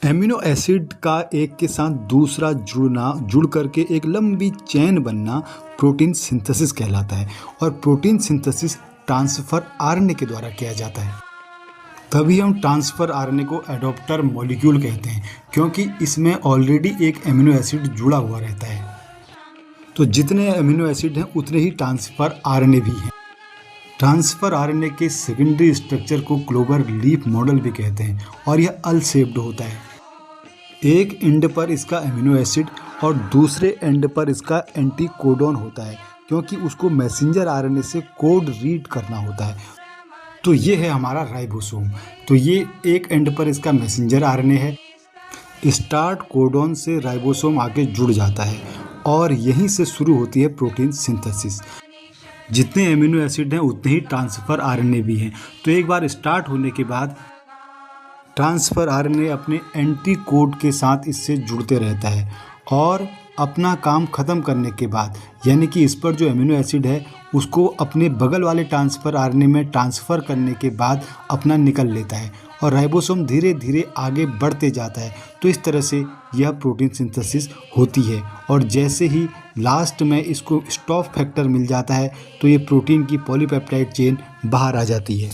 Amino acid का एक के साथ दूसरा जुड़ करके एक लंबी चेन बनना प्रोटीन सिंथेसिस कहलाता है और प्रोटीन सिंथेसिस ट्रांसफर आरएनए के द्वारा किया जाता है। तभी हम ट्रांसफर आरएनए को एडॉप्टर मॉलिक्यूल कहते हैं, क्योंकि इसमें ऑलरेडी एक एमिनो एसिड जुड़ा हुआ रहता है। तो जितने एमिनो एसिड हैं उतने ही ट्रांसफर आरएनए भी हैं। ट्रांसफर आरएनए के सेकेंडरी स्ट्रक्चर को क्लोवर लीफ मॉडल भी कहते हैं और यह अल शेप्ड होता है। एक एंड पर इसका एमिनो एसिड और दूसरे एंड पर इसका एंटीकोडॉन होता है, क्योंकि उसको मैसेंजर आरएनए से कोड रीड करना होता है। तो ये है हमारा राइबोसोम। तो ये एक एंड पर इसका मैसेंजर आरएनए है। स्टार्ट कोडॉन से राइबोसोम आके जुड़ जाता है और यहीं से शुरू होती है प्रोटीन सिंथेसिस। जितने एमिनो एसिड हैं उतने ही ट्रांसफर आरएनए भी हैं। तो एक बार स्टार्ट होने के बाद ट्रांसफर आरएनए अपने एंटीकोड के साथ इससे जुड़ते रहता है और अपना काम ख़त्म करने के बाद, यानी कि इस पर जो एमिनो एसिड है उसको अपने बगल वाले ट्रांसफर आरएनए में ट्रांसफ़र करने के बाद अपना निकल लेता है और राइबोसोम धीरे धीरे आगे बढ़ते जाता है। तो इस तरह से यह प्रोटीन सिंथेसिस होती है और जैसे ही लास्ट में इसको स्टॉप फैक्टर मिल जाता है तो ये प्रोटीन की पॉलीपेप्टाइड चेन बाहर आ जाती है।